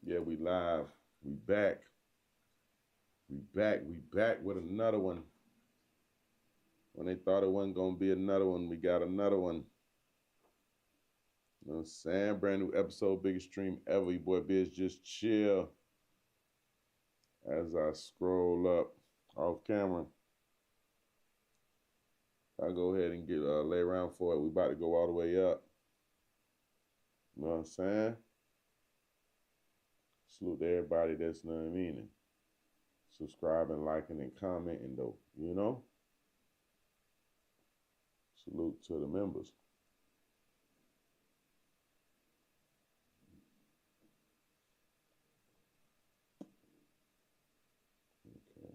Yeah, we live. We back. We back with another one. When they thought it wasn't gonna be another one, we got another one. You know what I'm saying? Brand new episode, biggest stream ever. Your boy Bizzjustchill. As I scroll up off camera, I'll go ahead and get lay around for it. We about to go all the way up. You know what I'm saying? Salute to everybody that's, you know what I mean, and subscribing, liking, and commenting though, you know? Salute to the members. Okay.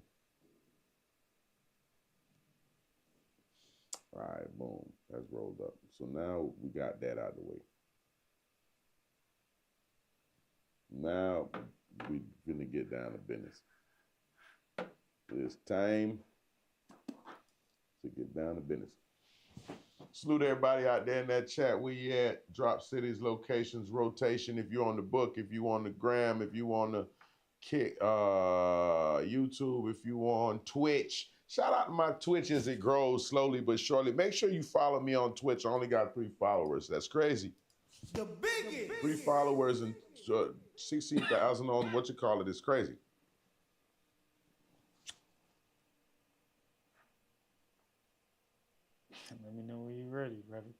All right, boom. That's rolled up. So now we got that out of the way. Now we finna get down to business. It's time to get down to business. Salute everybody out there in that chat. Where you at? Drop cities, locations, rotation. If you're on the book, if you on the gram, if you on the kick, YouTube, if you on Twitch. Shout out to my Twitch as it grows slowly but surely. Make sure you follow me on Twitch. I only got 3 followers. That's crazy. The biggest. 3 followers and 16,000 on what you call it is crazy. Let me know when you're ready, brother.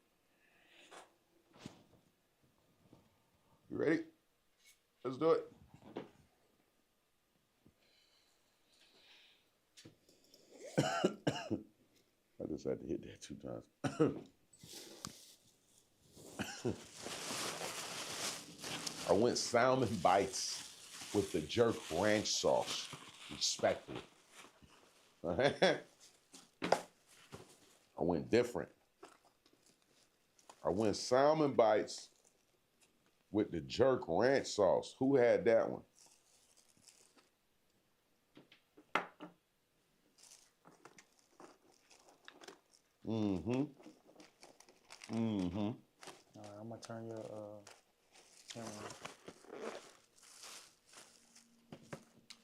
You ready? Let's do it. I just had to hit that 2 times. I went salmon bites with the jerk ranch sauce. Respectfully. I went different. I went salmon bites with the jerk ranch sauce. Who had that one? Mm-hmm. Mm-hmm. All right, I'm gonna turn your camera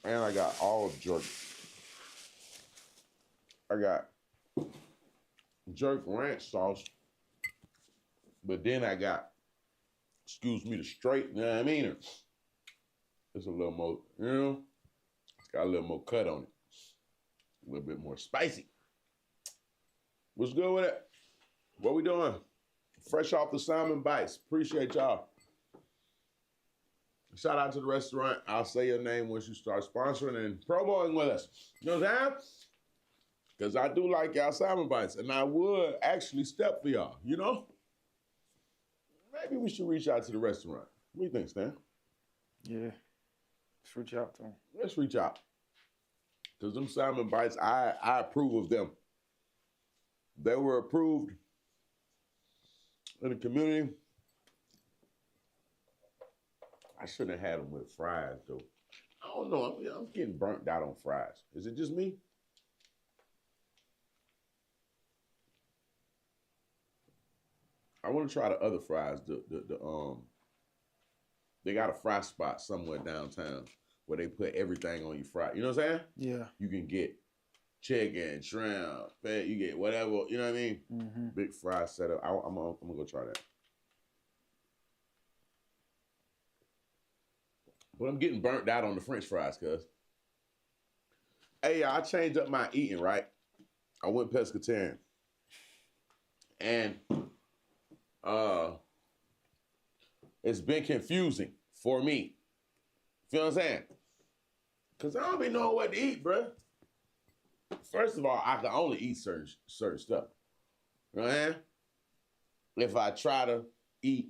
on. And I got olive jerk. I got jerk ranch sauce, but then I got, excuse me, the straight, you know what I mean? It's a little more, you know, it's got a little more cut on it. A little bit more spicy. What's good with it? What we doing? Fresh off the salmon bites. Appreciate y'all. Shout out to the restaurant. I'll say your name once you start sponsoring and promoting with us. You know what I'm saying? Because I do like y'all salmon bites, and I would actually step for y'all, you know? Maybe we should reach out to the restaurant. What do you think, Stan? Yeah, let's reach out to him. Let's reach out. Because them salmon bites, I approve of them. They were approved in the community. I shouldn't have had them with fries, though. I don't know. I'm getting burnt out on fries. Is it just me? I want to try the other fries. They got a fry spot somewhere downtown where they put everything on your fry. You know what I'm saying? Yeah. You can get chicken, shrimp, fat, you get whatever. You know what I mean? Mm-hmm. Big fry setup. I'm gonna go try that. But I'm getting burnt out on the French fries, cuz. Hey, I changed up my eating, right? I went pescatarian. And it's been confusing for me. Feel what I'm saying? Because I don't be knowing what to eat, bruh. First of all, I can only eat certain stuff. You know what I'm saying? If I try to eat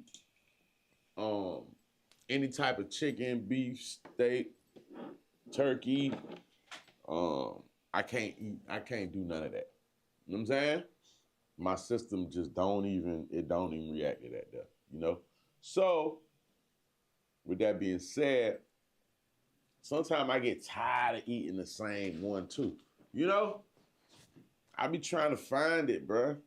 any type of chicken, beef, steak, turkey, I can't do none of that. You know what I'm saying? My system just don't even react to that, you know? So, with that being said, sometimes I get tired of eating the same one too. You know? I be trying to find it, bruh.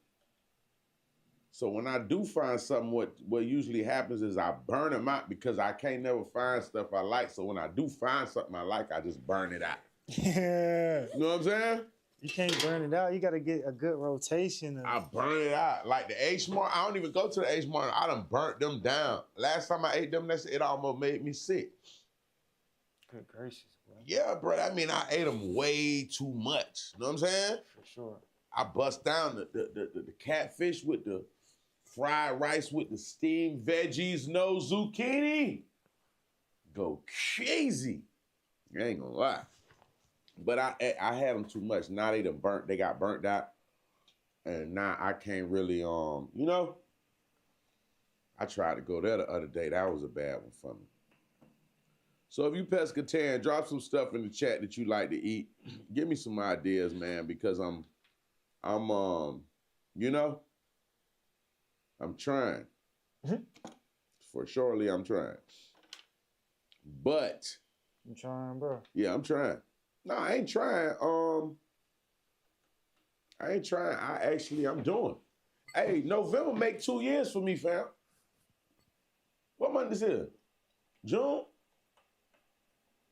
So when I do find something, what usually happens is I burn them out because I can't never find stuff I like. So when I do find something I like, I just burn it out. Yeah. You know what I'm saying? You can't burn it out. You got to get a good rotation. I burn it out. Like the H Mart, I don't even go to the H Mart. I done burnt them down. Last time I ate them, it almost made me sick. Good gracious, bro. Yeah, bro. I mean, I ate them way too much. You know what I'm saying? For sure. I bust down the catfish with the fried rice with the steamed veggies, no zucchini. Go crazy. I ain't gonna lie. But I had them too much. Now they got burnt out. And now I can't really, you know, I tried to go there the other day. That was a bad one for me. So if you pescatarian, drop some stuff in the chat that you like to eat. Give me some ideas, man, because I'm you know, I'm trying. For surely I'm trying. But I'm trying, bro. Yeah, I'm trying. No, I ain't trying. I ain't trying. I'm doing. Hey, November make 2 years for me, fam. What month is it? June?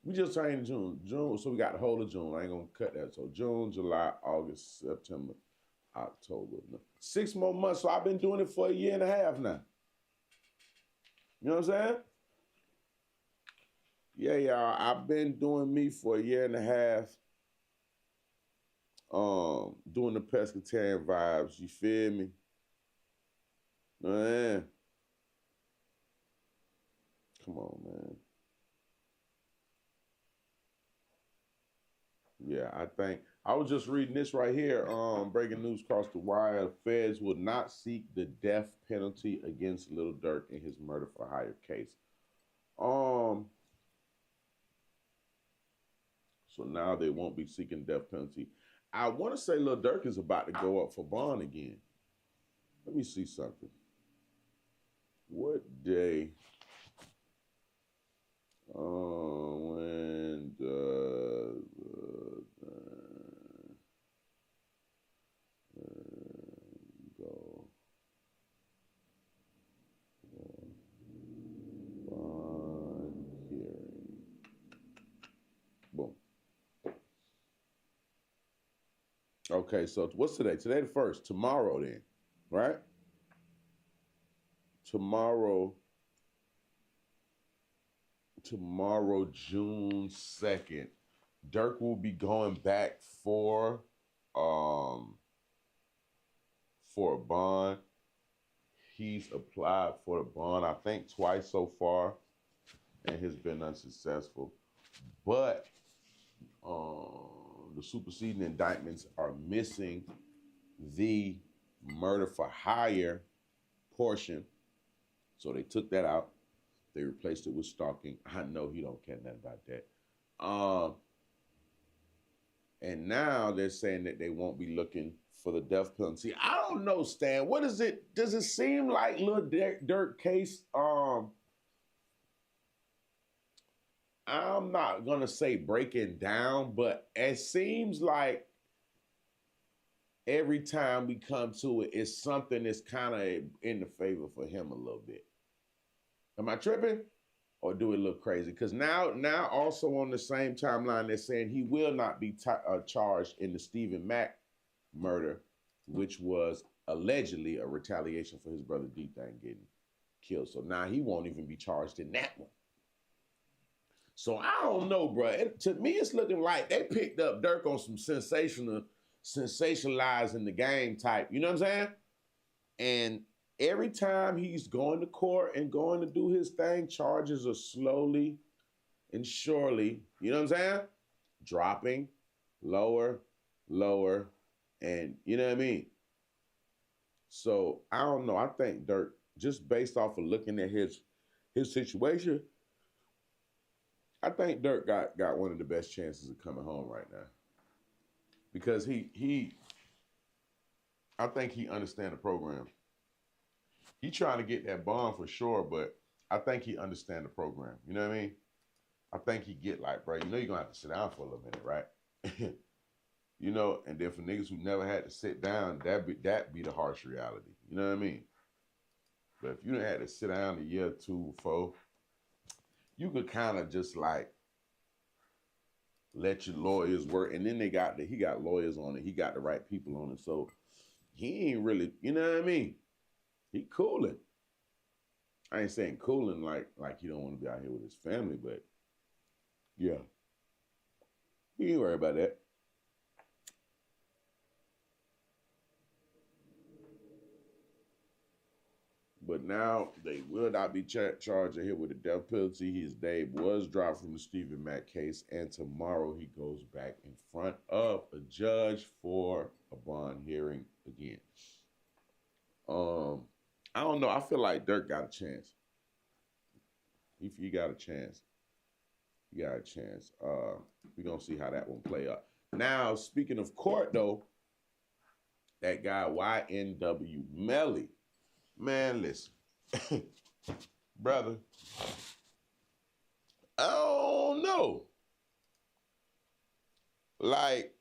We just turned June. June, so we got the whole of June. I ain't gonna cut that. So June, July, August, September, October. 6 more months. So I've been doing it for 1.5 years now. You know what I'm saying? Yeah, y'all. I've been doing me for 1.5 years. Doing the pescatarian vibes. You feel me? Man. Come on, man. Yeah, I was just reading this right here. Breaking news across the wire. Feds will not seek the death penalty against Lil Durk in his murder for hire case. So now they won't be seeking death penalty. I want to say Lil Durk is about to go up for bond again. Let me see something. What day? When does go bond hearing? Boom. Okay, so what's today? Today the 1st. Tomorrow then, right? Tomorrow, June 2nd, Durk will be going back for a bond. He's applied for the bond, I think, twice so far, and has been unsuccessful. But the superseding indictments are missing the murder for hire portion. So they took that out. They replaced it with stalking. I know he don't care nothing about that. And now they're saying that they won't be looking for the death penalty. I don't know, Stan. What is it? Does it seem like Lil Durk case? I'm not gonna say breaking down, but it seems like every time we come to it, it's something that's kind of in the favor for him a little bit. Am I tripping? Or do it look crazy? Because now also on the same timeline, they're saying he will not be charged in the Stephen Mack murder, which was allegedly a retaliation for his brother D-Thang getting killed. So now he won't even be charged in that one. So I don't know, bro. To me, it's looking like they picked up Durk on some sensationalizing the game type. You know what I'm saying? And every time he's going to court and going to do his thing, charges are slowly and surely, you know what I'm saying? Dropping lower, and you know what I mean? So I don't know. I think Durk, just based off of looking at his situation, I think Durk got one of the best chances of coming home right now. Because I think he understands the program. He trying to get that bond for sure, but I think he understands the program. You know what I mean? I think he get like, bro, you know you're going to have to sit down for a little minute, right? You know, and then for niggas who never had to sit down, that be the harsh reality. You know what I mean? But if you done had to sit down a year or two before, you could kind of just like let your lawyers work. And then he got lawyers on it. He got the right people on it. So he ain't really, you know what I mean? He cooling. I ain't saying cooling like he don't want to be out here with his family, but yeah. He ain't worried about that. But now they will not be charging him with the death penalty. His name was dropped from the Stephen Mack case, and tomorrow he goes back in front of a judge for a bond hearing again. I don't know. I feel like Dirk got a chance. If you got a chance, you got a chance. We're gonna see how that one play out. Now, speaking of court, though, that guy YNW Melly, man, listen, brother, I don't know. Like,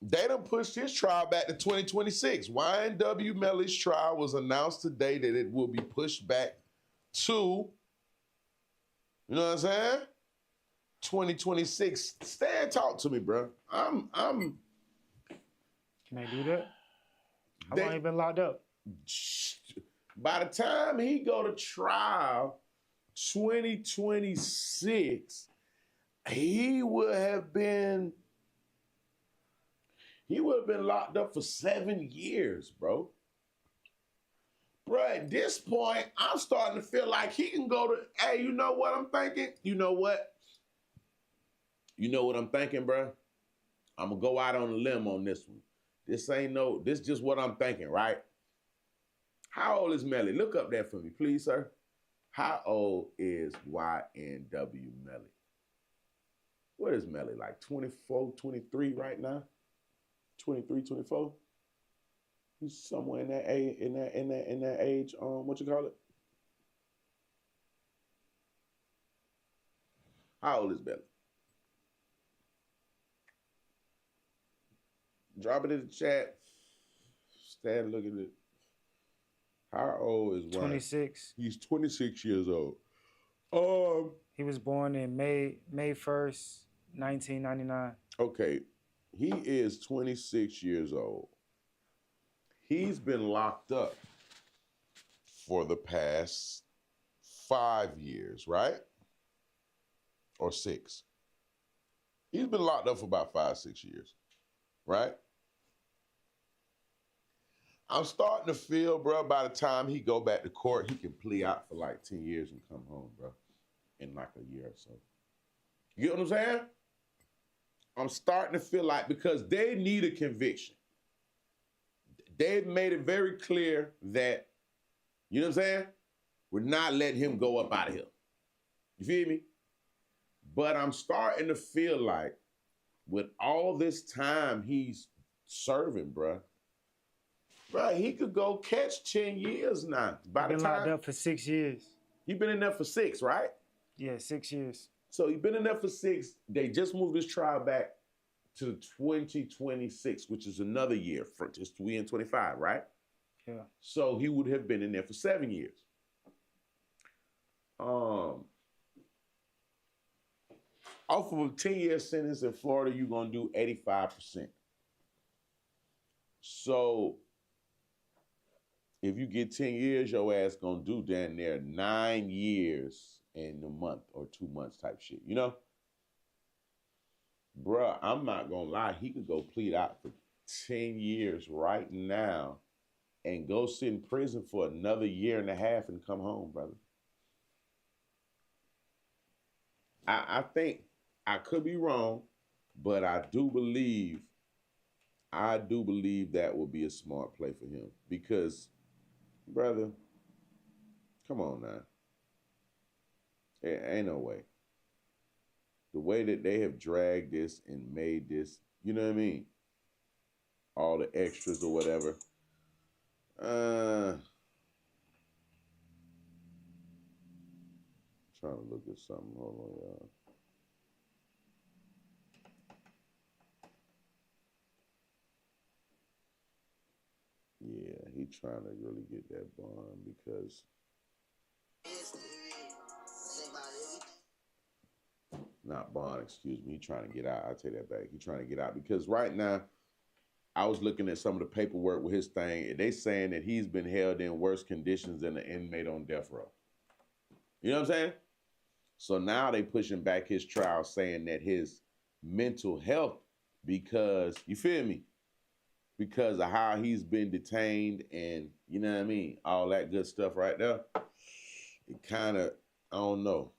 they done pushed his trial back to 2026. YNW Melly's trial was announced today that it will be pushed back to, you know what I'm saying? 2026. Stan, talk to me, bro. Can they do that? How long he been locked up? By the time he go to trial, 2026, he would have been locked up for 7 years, bro. Bro, at this point, I'm starting to feel like he can go to, hey, you know what I'm thinking? You know what? You know what I'm thinking, bro? I'm going to go out on a limb on this one. This just what I'm thinking, right? How old is Melly? Look up that for me, please, sir. How old is YNW Melly? What is Melly, like 24, 23 right now? 23, 24? He's somewhere in that age, in that age, what you call it? How old is Melly? Drop it in the chat. Stand looking at it. How old is 26. He's 26 years old. He was born in May 1st, 1999. Okay. He is 26 years old. He's been locked up for the past 5 years, right? Or 6. He's been locked up for about 5, 6 years, right? I'm starting to feel, bro, by the time he go back to court, he can plea out for like 10 years and come home, bro, in like a year or so. You get what I'm saying? I'm starting to feel like, because they need a conviction. They've made it very clear that, you know what I'm saying? We're not letting him go up out of here. You feel me? But I'm starting to feel like with all this time he's serving, bro, he could go catch 10 years now. By the time, been locked up for 6 years. He been in there for 6, right? Yeah, 6 years. So he been in there for 6. They just moved his trial back to 2026, which is another year. We in 25, right? Yeah. So he would have been in there for 7 years. Off of a 10-year sentence in Florida, you're gonna do 85%. So if you get 10 years, your ass gonna do down there 9 years in a month or 2 months type shit, you know? Bruh, I'm not gonna lie, he could go plead out for 10 years right now and go sit in prison for another year and a half and come home, brother. I think, I could be wrong, but I do believe that would be a smart play for him. Because, brother, come on now. Ain't no way. The way that they have dragged this and made this, you know what I mean? All the extras or whatever. Trying to look at something. Hold on, y'all. Yeah, he trying to really get that bond because Not bond, excuse me. He trying to get out. I take that back. He trying to get out because right now, I was looking at some of the paperwork with his thing, and they saying that he's been held in worse conditions than an inmate on death row. You know what I'm saying? So now they pushing back his trial, saying that his mental health, because you feel me, because of how he's been detained, and you know what I mean, all that good stuff right there. It kind of, I don't know.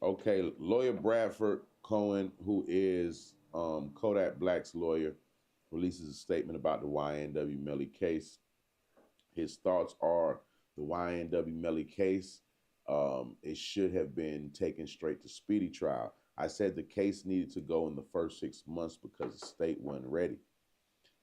Okay, lawyer Bradford Cohen, who is Kodak Black's lawyer, releases a statement about the YNW Melly case. His thoughts are the YNW Melly case, it should have been taken straight to speedy trial. I said the case needed to go in the first 6 months because the state wasn't ready.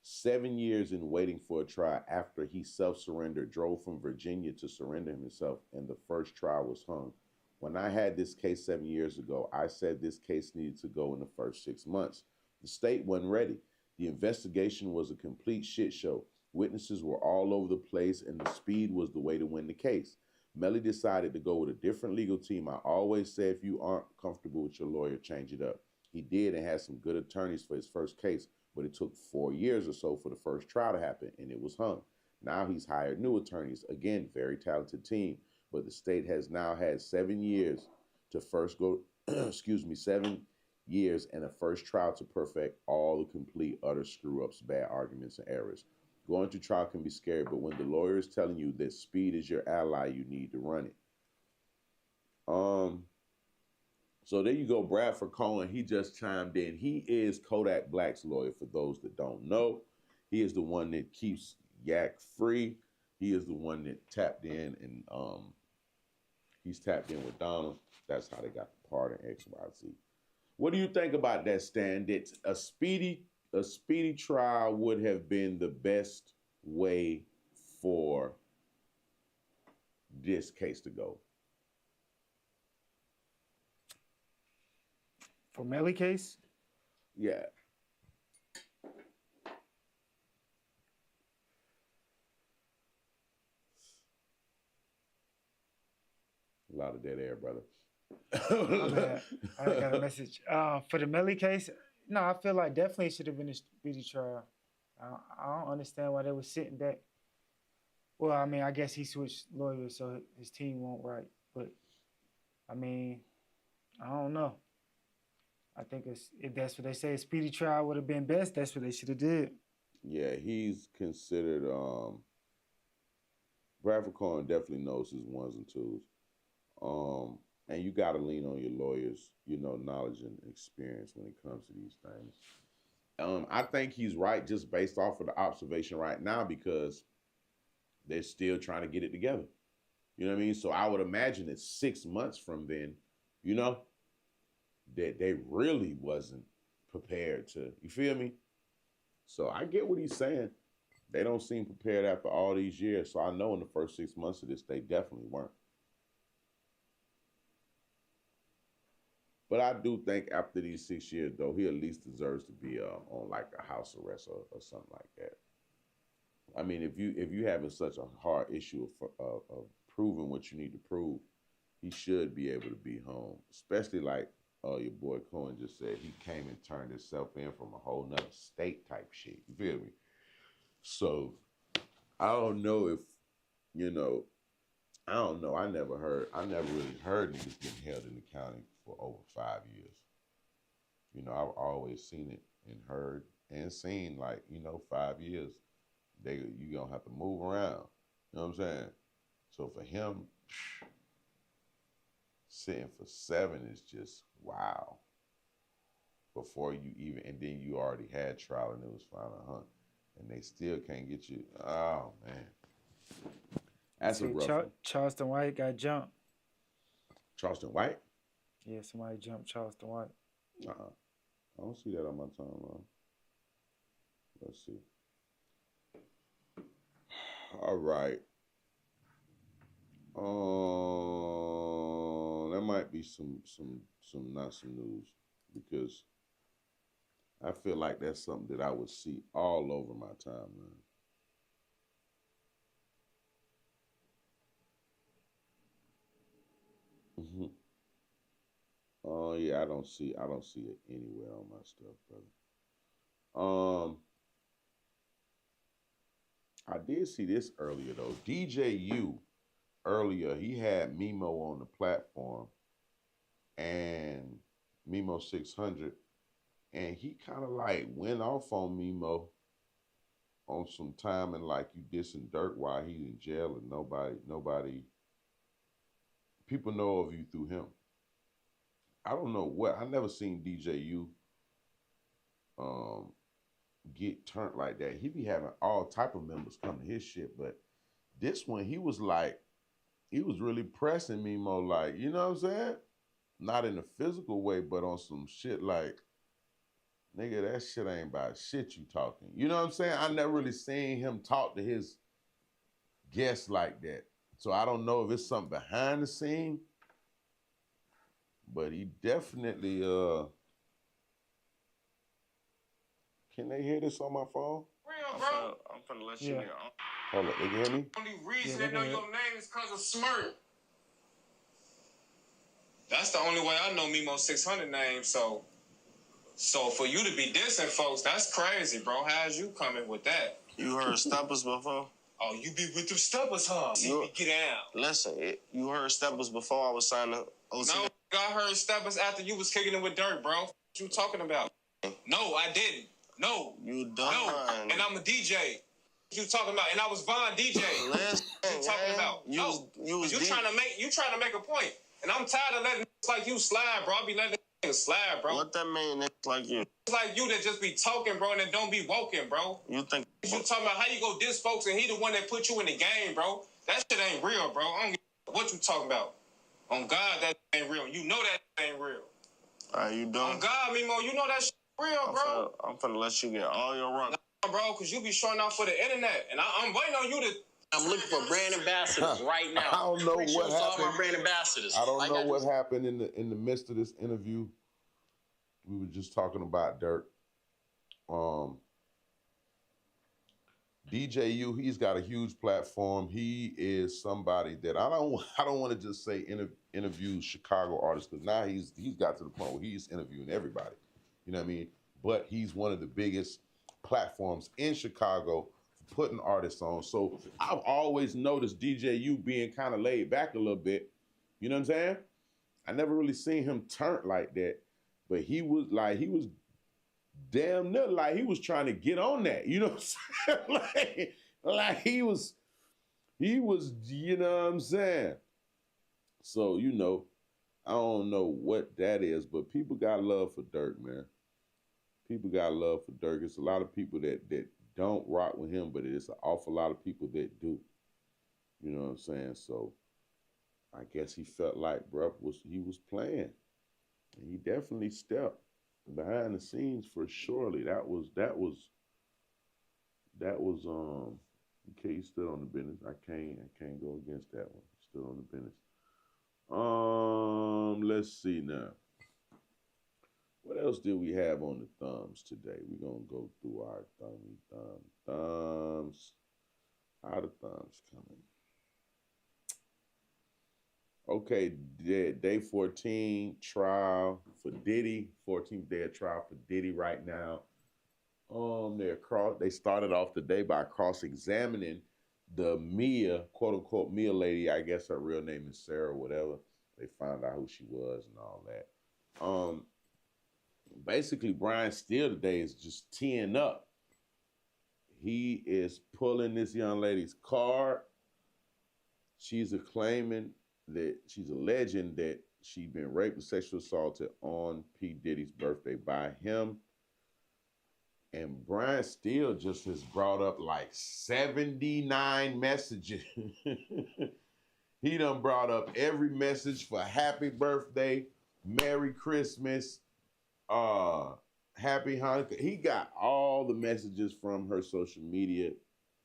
7 years in waiting for a trial after he self-surrendered, drove from Virginia to surrender himself, and the first trial was hung. When I had this case 7 years ago, I said this case needed to go in the first 6 months. The state wasn't ready. The investigation was a complete shit show. Witnesses were all over the place, and the speed was the way to win the case. Melly decided to go with a different legal team. I always say if you aren't comfortable with your lawyer, change it up. He did and had some good attorneys for his first case, but it took 4 years or so for the first trial to happen, and it was hung. Now he's hired new attorneys. Again, very talented team, but the state has now had 7 years to first go, 7 years and a first trial to perfect all the complete, utter screw-ups, bad arguments, and errors. Going to trial can be scary, but when the lawyer is telling you that speed is your ally, you need to run it. So there you go, Bradford Cohen. He just chimed in. He is Kodak Black's lawyer, for those that don't know. He is the one that keeps Yak free. He is the one that tapped in, and he's tapped in with Donald. That's how they got the pardon, XYZ. What do you think about that, Stan? That a speedy trial would have been the best way for this case to go? For Melly case? Yeah. A lot of dead air, brother. I got a message. For the Melly case, no, I feel like definitely should have been a speedy trial. I don't understand why they were sitting back. Well, I mean, I guess he switched lawyers, so his team won't right. But I mean, I don't know. I think if that's what they say, a speedy trial would have been best. That's what they should have did. Yeah, he's considered. Bradford Cohen definitely knows his ones and twos. And you got to lean on your lawyers, knowledge and experience when it comes to these things. I think he's right just based off of the observation right now because they're still trying to get it together. You know what I mean? So I would imagine that 6 months from then, that they really wasn't prepared to, you feel me? So I get what he's saying. They don't seem prepared after all these years. So I know in the first 6 months of this, they definitely weren't. But I do think after these 6 years, though, he at least deserves to be on like a house arrest or something like that. I mean, if you having such a hard issue of proving what you need to prove, he should be able to be home. Especially like your boy Cohen just said, he came and turned himself in from a whole nother state type shit. You feel me? So I don't know if I don't know. I never really heard niggas getting held in the county for over 5 years. I've always seen it and heard and seen 5 years. You gonna have to move around. You know what I'm saying? So for him, sitting for 7 is just wow. Before you even, and then you already had trial and it was final hunt, and they still can't get you. Oh man. That's a rough one. Charleston White got jumped. Charleston White? Yeah, somebody jumped Charleston White. I don't see that on my timeline. Let's see. All right. That might be some not some news because I feel like that's something that I would see all over my timeline. Oh yeah, I don't see it anywhere on my stuff, brother. I did see this earlier though. DJU earlier, he had Mimo on the platform and Mimo 600, and he kind of like went off on Mimo on some time and like you dissing Dirk while he's in jail and nobody, people know of you through him. I don't know what, I never seen DJU um, get turned like that. He be having all type of members come to his shit, but this one he was really pressing Mimo, like, you know what I'm saying? Not in a physical way, but on some shit like, nigga, that shit ain't about shit you talking. You know what I'm saying? I never really seen him talk to his guests like that. So I don't know if it's something behind the scene, but he definitely, can they hear this on my phone? Real, bro. I'm finna let you know. Hold up, they can hear me? The only reason they know your name is because of Smirk. That's the only way I know Mimo 600 name, so for you to be dissing folks, that's crazy, bro. How's you coming with that? You heard Steppers before? Oh, you be with them Steppers, huh? Get out. Listen, you heard Steppers before I was signing OC? No, I heard Steppers after you was kicking it with Dirt, bro. What you talking about? No, I didn't. No. You done. No, and I'm a DJ. You talking about, and I was Von DJ. Listen, you talking about? You trying to make a point, and I'm tired of letting like you slide, bro. I be letting slide, bro. What that mean? It's like you. It's like you that just be talking, bro, and then don't be woken, bro. You think you talking about how you go diss folks, and he the one that put you in the game, bro? That shit ain't real, bro. I don't give a what you talking about. On God, that ain't real. You know that ain't real. You done? On God, Mimo, you know that shit real, bro. I'm finna let you get all your run. Nah, bro, because you be showing off for the internet, and I'm waiting on you to... I'm looking for brand ambassadors right now. I don't know what happened. All my brand ambassadors. I don't know what happened in the midst of this interview. We were just talking about Dirk. DJU, he's got a huge platform. He is somebody that I don't want to just say interview Chicago artists, because now he's got to the point where he's interviewing everybody. You know what I mean? But he's one of the biggest platforms in Chicago for putting artists on. So I've always noticed DJU being kind of laid back a little bit. You know what I'm saying? I never really seen him turn like that, but he was damn near like he was trying to get on that. You know what I'm saying? like he was, you know what I'm saying? So, you know, I don't know what that is, but people got love for Dirk, man. People got love for Dirk. It's a lot of people that don't rock with him, but it's an awful lot of people that do. You know what I'm saying? So I guess he felt like bruh he was playing. And he definitely stepped behind the scenes for surely. That was okay, he stood on the business. I can't go against that one. He stood on the business. Let's see now. What else did we have on the thumbs today? We're gonna go through our thumbs. How the thumbs coming? Okay, day 14 trial for Diddy. 14th day of trial for Diddy right now. They started off the day by cross-examining the Mia, quote unquote Mia lady. I guess her real name is Sarah, whatever. They found out who she was and all that. Basically, Brian Steele today is just teeing up. He is pulling this young lady's card. She's claiming that she's alleging that she'd been raped and sexually assaulted on P. Diddy's birthday by him. And Brian Steele just has brought up like 79 messages. He done brought up every message for happy birthday, Merry Christmas, happy Hanukkah. He got all the messages from her social media,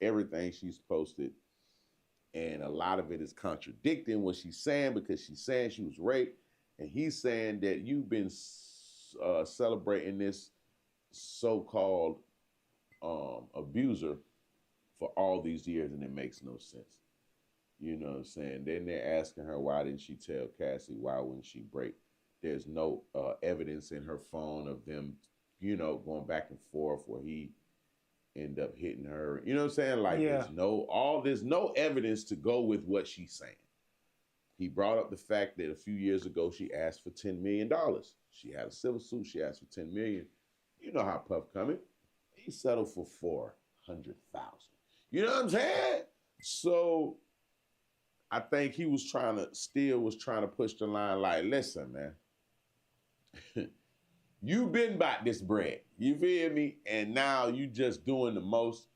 everything she's posted. And a lot of it is contradicting what she's saying, because she's saying she was raped. And he's saying that you've been celebrating this so-called abuser for all these years, and it makes no sense. You know what I'm saying? Then they're asking her, why didn't she tell Cassie? Why wouldn't she break? There's no evidence in her phone of them, going back and forth where he end up hitting her. You know what I'm saying? Like there's no evidence to go with what she's saying. He brought up the fact that a few years ago she asked for $10 million. She had a civil suit. She asked for $10 million. You know how Puff coming. He settled for $400,000. You know what I'm saying? So I think he was trying to push the line like, listen, man, you been about this bread. You feel me? And now you just doing the most.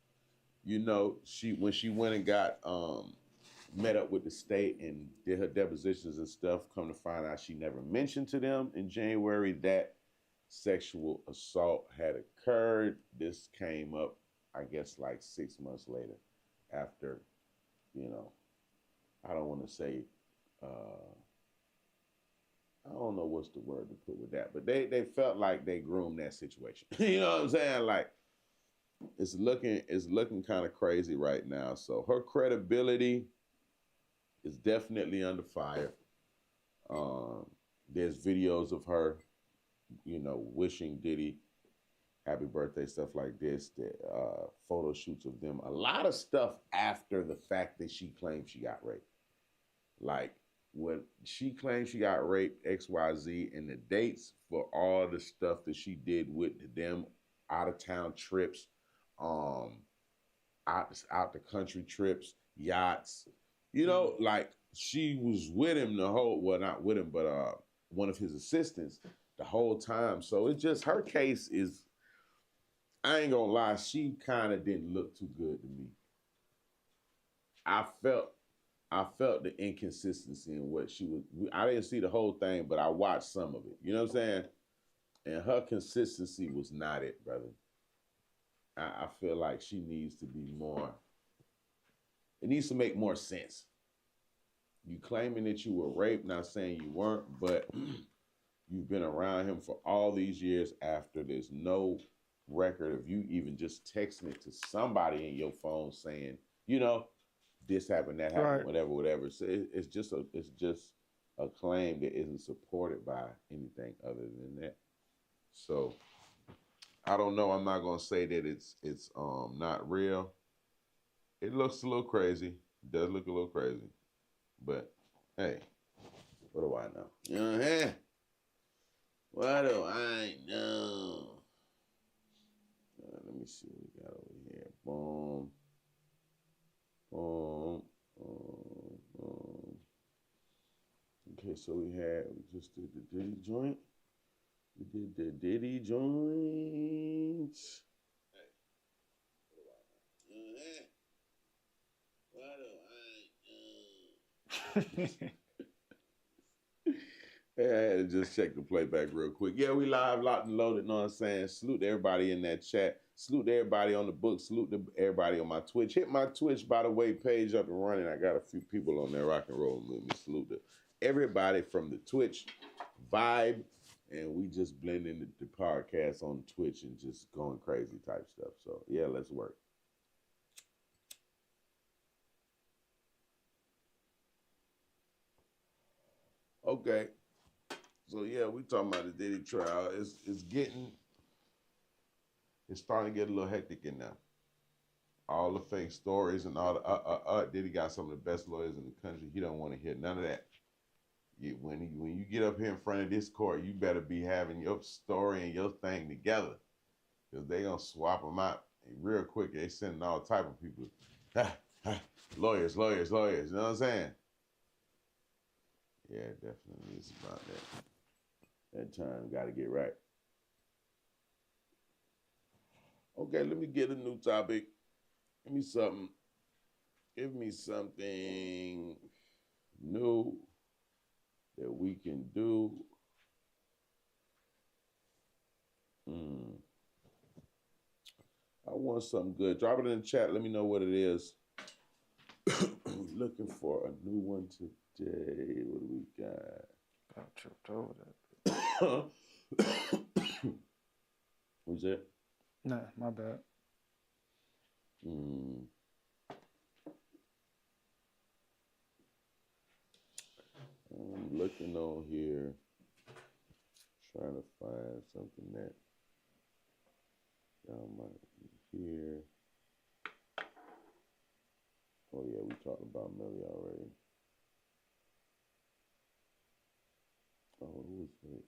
When she went and got met up with the state and did her depositions and stuff, come to find out she never mentioned to them in January that sexual assault had occurred. This came up, I guess, like 6 months later after, I don't want to say, I don't know what's the word to put with that, but they felt like they groomed that situation. You know what I'm saying? Like, it's looking kind of crazy right now. So her credibility is definitely under fire. There's videos of her, wishing Diddy happy birthday, stuff like this, photo shoots of them. A lot of stuff after the fact that she claimed she got raped. Like, when she claimed she got raped, XYZ, and the dates for all the stuff that she did with them, out-of-town trips, out the country trips, yachts, like she was with him not with him, but one of his assistants the whole time. So it's just, her case is, I ain't gonna lie, she kind of didn't look too good to me. I felt the inconsistency in what she was. I didn't see the whole thing, but I watched some of it. You know what I'm saying? And her consistency was not it, brother. I feel like she needs to be more. It needs to make more sense. You claiming that you were raped, not saying you weren't, but you've been around him for all these years after. There's no record of you even just texting it to somebody in your phone saying, this happened, that happened, Right. whatever. So it's just a claim that isn't supported by anything other than that. So I don't know. I'm not gonna say that it's not real. It looks a little crazy. It does look a little crazy. But hey, what do I know? You know what I'm saying? What do I know? Let me see what we got over here. Boom. Okay, so we just did the Diddy joint. We did the Diddy joint. Hey, what do I know? Hey, I had to just check the playback real quick. Yeah, we live, locked and loaded, know what I'm saying? Salute to everybody in that chat. Salute to everybody on the book. Salute to everybody on my Twitch. Hit my Twitch, by the way, page up and running. I got a few people on there rock and roll with me. Salute to everybody from the Twitch vibe. And we just blending the podcast on Twitch and just going crazy type stuff. So, yeah, let's work. Okay. So yeah, we talking about the Diddy trial. It's starting to get a little hectic in there. All the fake stories and all the Diddy got some of the best lawyers in the country. He don't want to hear none of that. When you get up here in front of this court, you better be having your story and your thing together, because they gonna swap them out real quick. They sending all type of people, lawyers. You know what I'm saying? Yeah, definitely, it's about that. That time, got to get right. Okay, let me get a new topic. Give me something new that we can do. I want something good. Drop it in the chat. Let me know what it is. Looking for a new one today. What do we got? I tripped over that. Was it? Nah, my bad. I'm looking on here, trying to find something that y'all might hear. Oh yeah, we talked about Melly already. Oh, who was it?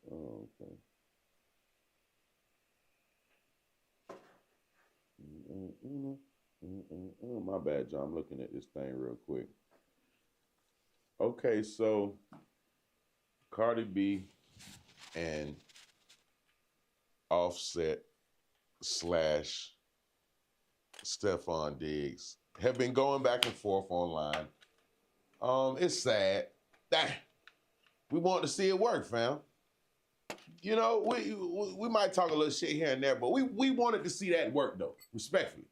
Oh, okay. My bad, John. I'm looking at this thing real quick. Okay, so Cardi B and Offset / Stefon Diggs have been going back and forth online. It's sad. Dang. We want to see it work, fam. You know, we might talk a little shit here and there, but we wanted to see that work, though, respectfully.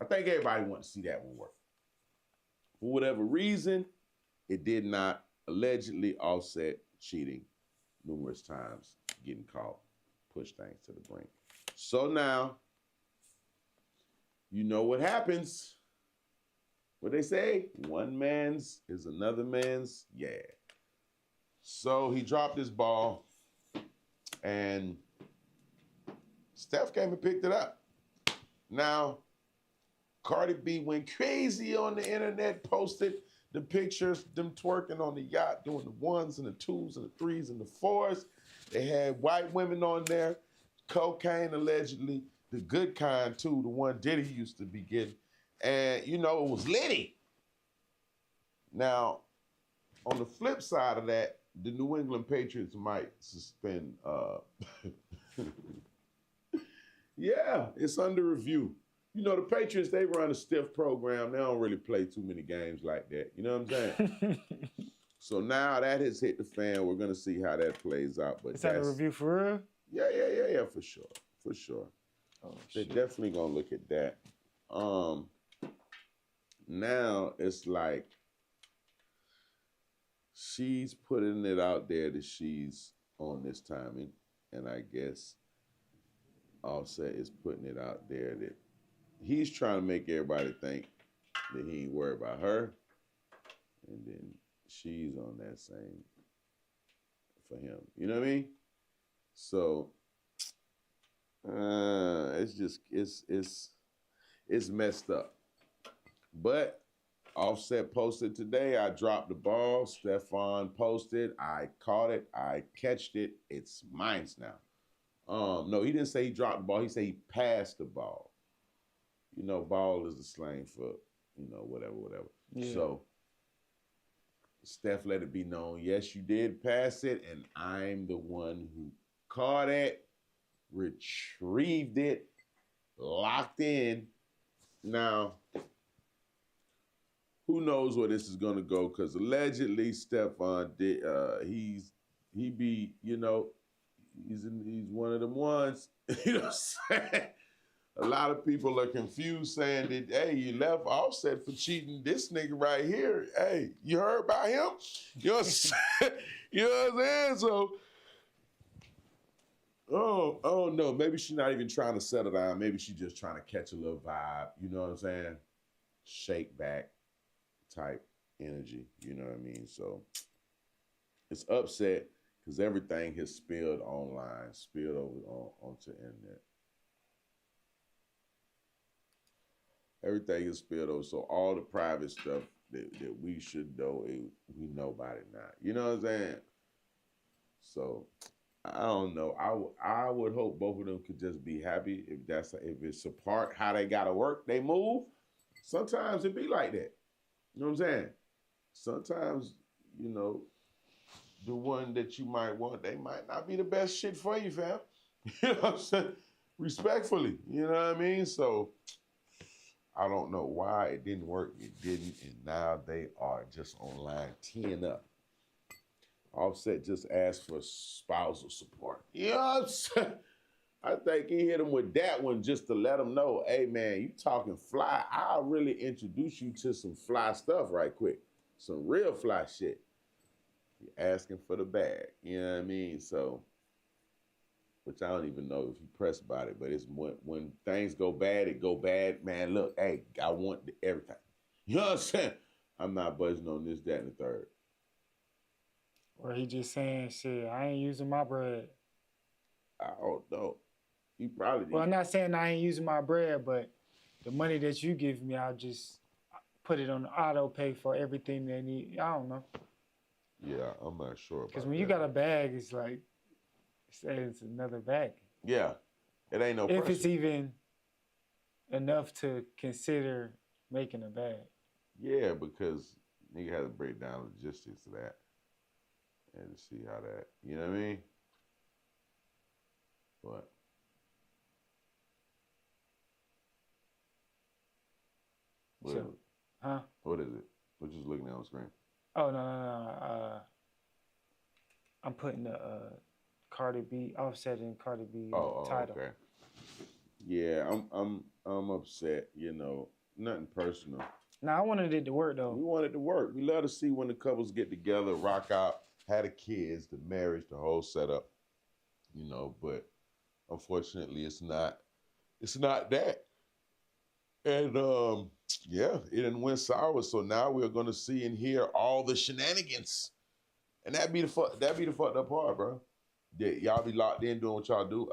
I think everybody wanted to see that one work. For whatever reason, it did not. Allegedly, Offset cheating numerous times, getting caught, push things to the brink. So now, you know what happens. What they say, one man's is another man's, yeah. So he dropped his ball, and Steph came and picked it up. Now, Cardi B went crazy on the internet, posted the pictures, them twerking on the yacht, doing the ones and the twos and the threes and the fours. They had white women on there, cocaine allegedly, the good kind too, the one Diddy used to be getting. And, you know, it was litty. Now, on the flip side of that, the New England Patriots might suspend. Yeah, it's under review. You know, the Patriots, they run a stiff program. They don't really play too many games like that. You know what I'm saying? So now that has hit the fan. We're going to see how that plays out. But Is that a review for real? Yeah, for sure. For sure. Oh, They're shit. definitely going to look at that. Now it's like she's putting it out there that she's on this timing. And I guess Offset is putting it out there that he's trying to make everybody think that he ain't worried about her. And then she's on that same for him. You know what I mean? So it's messed up. But Offset posted today, I dropped the ball. Stefon posted, I caught it, I catched it, it's mine now. No, he didn't say he dropped the ball, he said he passed the ball. You know, ball is the slang for, you know, whatever. Yeah. So Steph let it be known, yes, you did pass it, and I'm the one who caught it, retrieved it, locked in. Now, who knows where this is gonna go? Because allegedly Stefon did. He's one of them ones. You know what I'm saying? A lot of people are confused, saying that, hey, you left Offset for cheating this nigga right here. Hey, you heard about him? You know what I'm saying? You know what I'm saying? So, oh no, maybe she's not even trying to settle down. Maybe she's just trying to catch a little vibe. You know what I'm saying? Shake back type energy. You know what I mean? So it's upset because everything has spilled online, spilled over onto the internet. Everything is spilled over. So all the private stuff that we should know, we know about it now. You know what I'm saying? So I don't know. I would hope both of them could just be happy if it's a part how they gotta work, they move. Sometimes it be like that. You know what I'm saying? Sometimes, you know, the one that you might want, they might not be the best shit for you, fam. You know what I'm saying? Respectfully, you know what I mean? So I don't know why it didn't work. It didn't, and now they are just online teeing up. Offset just asked for spousal support. You know what I'm saying? I think he hit him with that one just to let him know, hey man, you talking fly. I'll really introduce you to some fly stuff right quick. Some real fly shit. You're asking for the bag. You know what I mean? So which I don't even know if he pressed about it, but it's when things go bad, it go bad. Man, look, hey, I want everything. You know what I'm saying? I'm not budging on this, that, and the third. Or he just saying, shit, I ain't using my bread. I don't know. He probably did. Well, I'm not saying I ain't using my bread, but the money that you give me, I'll just put it on auto pay for everything they need. I don't know. Yeah, I'm not sure about that. Because when you got a bag, it's like, it's another bag. Yeah, it ain't no pressure. If it's even enough to consider making a bag. Yeah, because nigga had to break down logistics of that and see how that, you know what I mean? But what is it? Huh? What is it? What you looking at on the screen? Oh, no. I'm putting the Cardi B, Offset and Cardi B title. Okay. Yeah, I'm upset, you know, nothing personal. Now, I wanted it to work, though. We want it to work. We love to see when the couples get together, rock out, have the kids, the marriage, the whole setup, you know, but unfortunately it's not that. And yeah, it didn't went sour. So now we're gonna see and hear all the shenanigans. And that'd be the fucked up part, bro. That y'all be locked in doing what y'all do.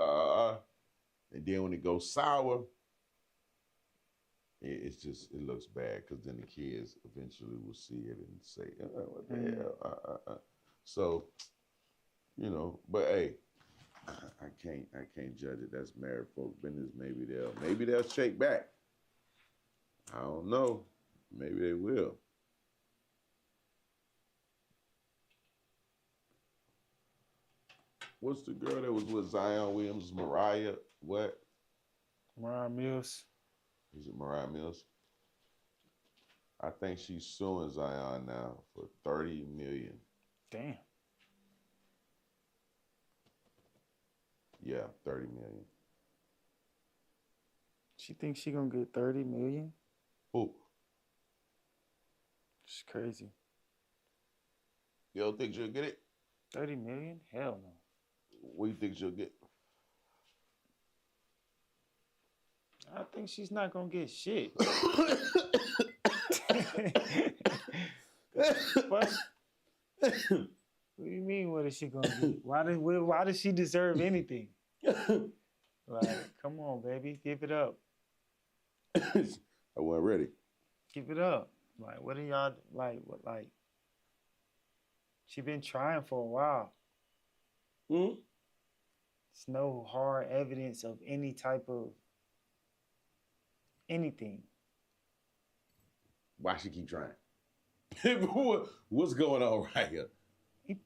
And then when it goes sour, it looks bad because then the kids eventually will see it and say, what the hell? So, you know, but hey, I can't judge it. That's married folk business. Maybe they'll shake back. I don't know. Maybe they will. What's the girl that was with Zion Williams? Mariah, what? Mariah Mills. Is it Mariah Mills? I think she's suing Zion now for $30 million. Damn. Yeah, $30 million. She thinks she gonna get $30 million? Who? It's crazy. You don't think she'll get it? 30 million? Hell no. What do you think she'll get? I think she's not gonna get shit. What? What do you mean? What is she gonna get? Why does she deserve anything? Like, come on, baby, give it up. I wasn't ready. Give it up. Like, what are y'all like? What like? She been trying for a while. Hmm? There's no hard evidence of any type of anything. Why she keep trying? What's going on right here? I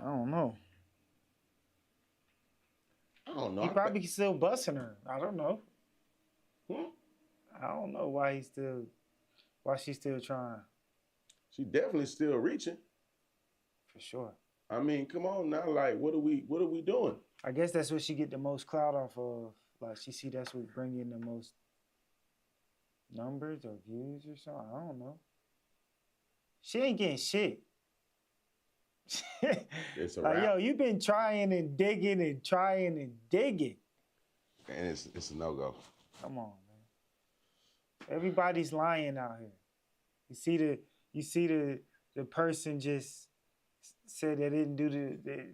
don't know. I don't know. He probably still busting her. I don't know. Hmm? I don't know why she's still trying. She definitely still reaching. For sure. I mean, come on now. Like, what are we doing? I guess that's what she get the most clout off of. Like, she see that's what bring in the most numbers or views or something. I don't know. She ain't getting shit. It's a like, wrap. yo, you been trying and digging and trying and digging. And it's a no-go. Come on, man. Everybody's lying out here. You see the person just said they didn't do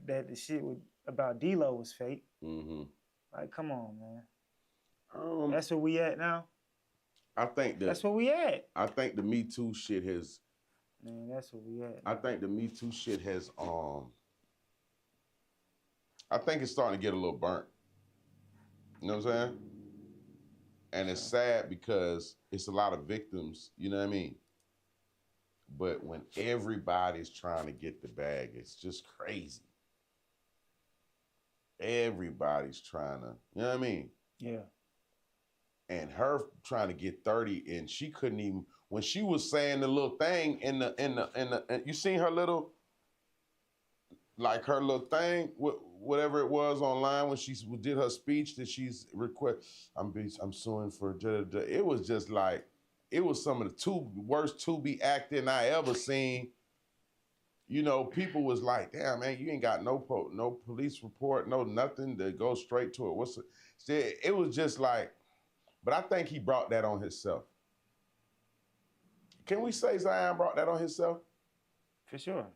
that the shit about D-Lo was fake. Mm-hmm. Like, come on, man. That's where we at now. I think that's where we at. I think the Me Too shit has. Man, that's where we at. I think the Me Too shit has. I think it's starting to get a little burnt. You know what I'm saying? And it's sad because it's a lot of victims. You know what I mean? But when everybody's trying to get the bag, it's just crazy. Everybody's trying to, you know what I mean? Yeah. And her trying to get 30, and she couldn't even, when she was saying the little thing in the you seen her little, like her little thing, whatever it was online when she did her speech that she's I'm suing for, it was just like, it was some of the worst to-be acting I ever seen. you know, people was like, damn, man, you ain't got no police report, no nothing to go straight to it. It was just like, but I think he brought that on himself. Can we say Zion brought that on himself? For sure.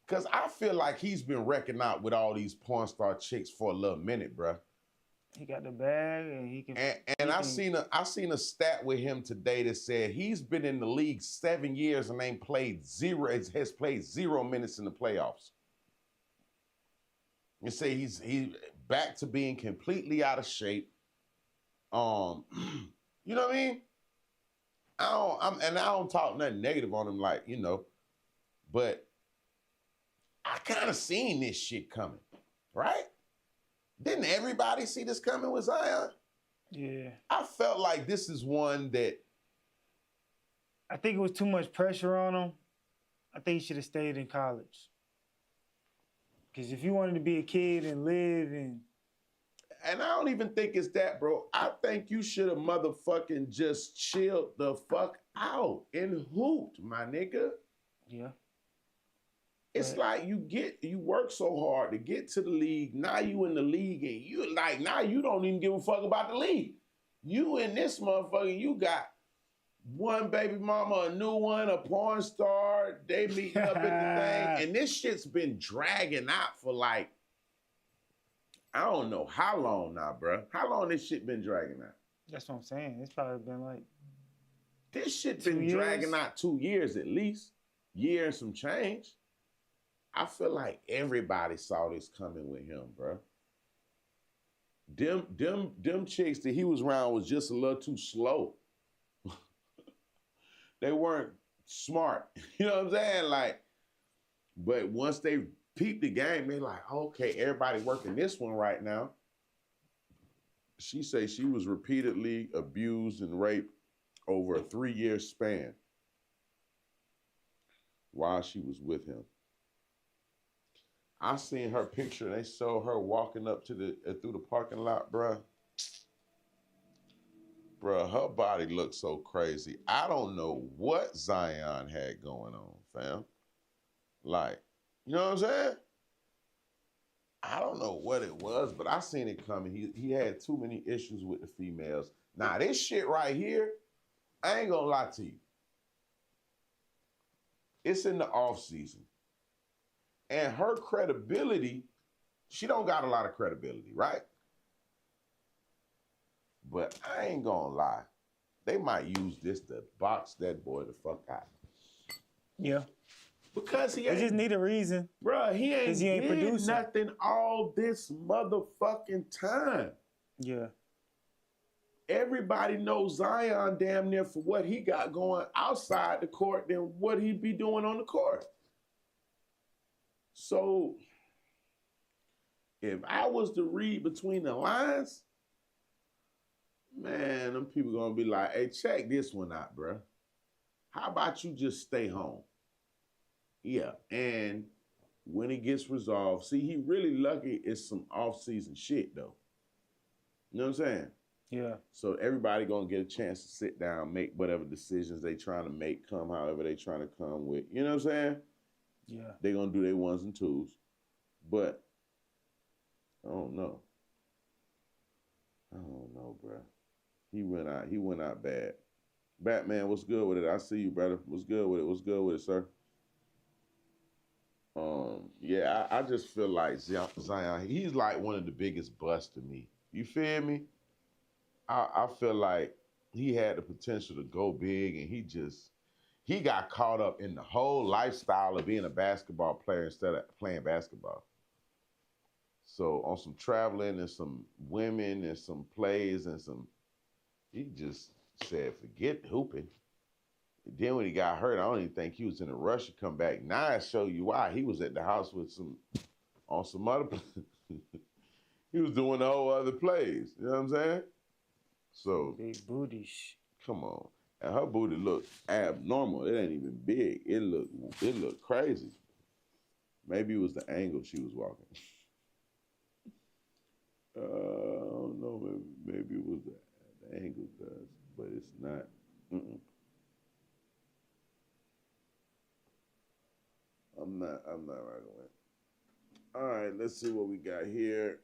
Because I feel like he's been wrecking out with all these porn star chicks for a little minute, bruh. He got the bag and he can. And I seen a stat with him today that said he's been in the league 7 years and has played 0 minutes in the playoffs. You say he's back to being completely out of shape. You know what I mean? I don't talk nothing negative on him, like, you know, but I kind of seen this shit coming, right? Didn't everybody see this coming with Zion? Yeah. I felt like this is one that... I think it was too much pressure on him. I think he should have stayed in college. Because if you wanted to be a kid and live and... And I don't even think it's that, bro. I think you should have motherfucking just chilled the fuck out and hooped, my nigga. Yeah. It's like you work so hard to get to the league. Now you in the league and now you don't even give a fuck about the league. You in this motherfucker, you got one baby mama, a new one, a porn star. They meeting up at the thing. And this shit's been dragging out for like, I don't know how long now, bro. How long this shit been dragging out? That's what I'm saying. It's probably been like... This shit been dragging out 2 years at least. Year and some change. I feel like everybody saw this coming with him, bro. Them chicks that he was around was just a little too slow. They weren't smart. You know what I'm saying? Like, but once they peeped the game, they like, okay, everybody working this one right now. She say she was repeatedly abused and raped over a 3-year span while she was with him. I seen her picture. They showed her walking up to through the parking lot, bruh. Bruh, her body looked so crazy. I don't know what Zion had going on, fam. Like, you know what I'm saying? I don't know what it was, but I seen it coming. He had too many issues with the females. Now, this shit right here, I ain't gonna lie to you. It's in the off season. And her credibility, she don't got a lot of credibility, right? But I ain't gonna lie. They might use this to box that boy the fuck out. Yeah. Because he They just need a reason. Bruh, he ain't did producing nothing all this motherfucking time. Yeah. Everybody knows Zion damn near for what he got going outside the court than what he be doing on the court. So, if I was to read between the lines, man, them people gonna be like, hey, check this one out, bruh. How about you just stay home? Yeah, and when it gets resolved, see, he really lucky it's some off-season shit, though. You know what I'm saying? Yeah. So everybody gonna get a chance to sit down, make whatever decisions they trying to make, come however they trying to come with. You know what I'm saying? Yeah. They gonna do their ones and twos. But, I don't know. Bruh. He went out bad. Batman, what's good with it? I see you, brother. What's good with it? What's good with it, sir? Yeah, I just feel like Zion, he's like one of the biggest busts to me. You feel me? I feel like he had the potential to go big, and he got caught up in the whole lifestyle of being a basketball player instead of playing basketball. So on some traveling and some women and some plays and he just said, forget hooping. And then when he got hurt, I don't even think he was in a rush to come back. Now I show you why. He was at the house with on some other, he was doing the whole other plays. You know what I'm saying? So. Big booties. Come on. And her booty looked abnormal. It ain't even big. It looked crazy. Maybe it was the angle she was walking. I don't know. Maybe it was the angle, but it's not. I'm not rocking with. All right, let's see what we got here.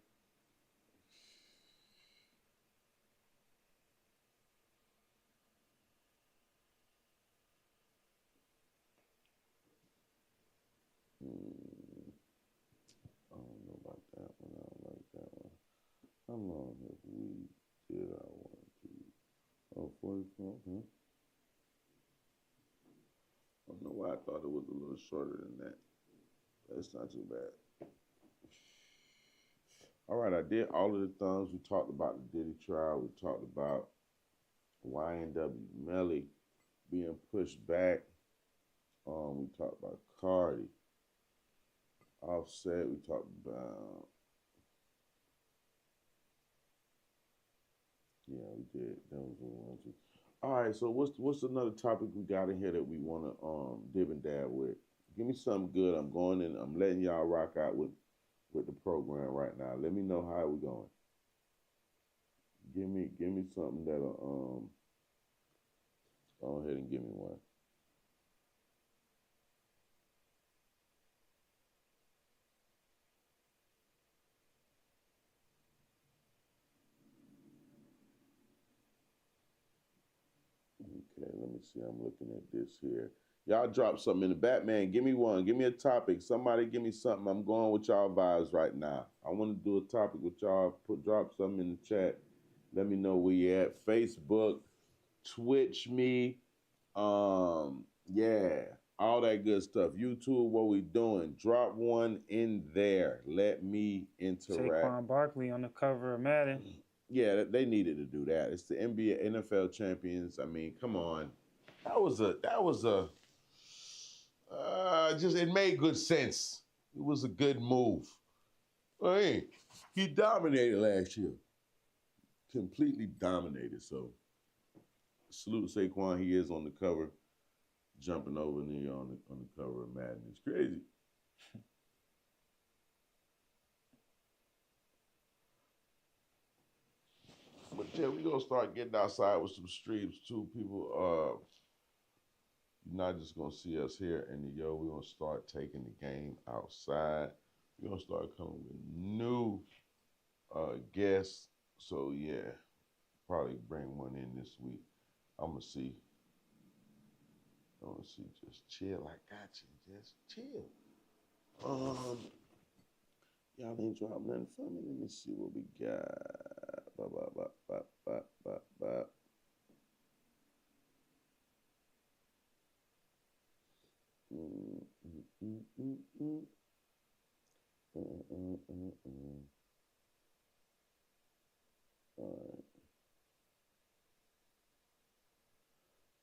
I don't know about that one. I don't like that one. How long have we did I want to? Oh, 44. Okay. I don't know why I thought it was a little shorter than that. That's not too bad. All right, I did all of the thumbs. We talked about the Diddy trial. We talked about YNW Melly being pushed back. We talked about Cardi. Offset. We talked about. Yeah, we did. That was what we wanted to. All right, so what's another topic we got in here that we want to dib and dab with? Give me something good. I'm going in. I'm letting y'all rock out with the program right now. Let me know how we going. Give me something that'll go ahead and give me one. Okay, let me see. I'm looking at this here. Y'all drop something in the Batman. Give me one. Give me a topic. Somebody give me something. I'm going with y'all vibes right now. I want to do a topic with y'all. Drop something in the chat. Let me know where you at. Facebook, Twitch me. Yeah, all that good stuff. YouTube, what we doing? Drop one in there. Let me interact. Saquon Barkley on the cover of Madden. Yeah, they needed to do that. It's the NBA, NFL champions. I mean, come on. That was a. Just it made good sense. It was a good move. Hey, he dominated last year. Completely dominated. So salute to Saquon. He is on the cover, jumping over near on the cover of Madden. It's crazy. But yeah, we gonna start getting outside with some streams too. People, you're not just gonna see us here in the yo. We're gonna start taking the game outside. We're gonna start coming with new guests. So yeah, probably bring one in this week. I'm gonna see. Just chill. I got you. Just chill. Y'all ain't dropping nothing for me. Let me see what we got. Ba. All right.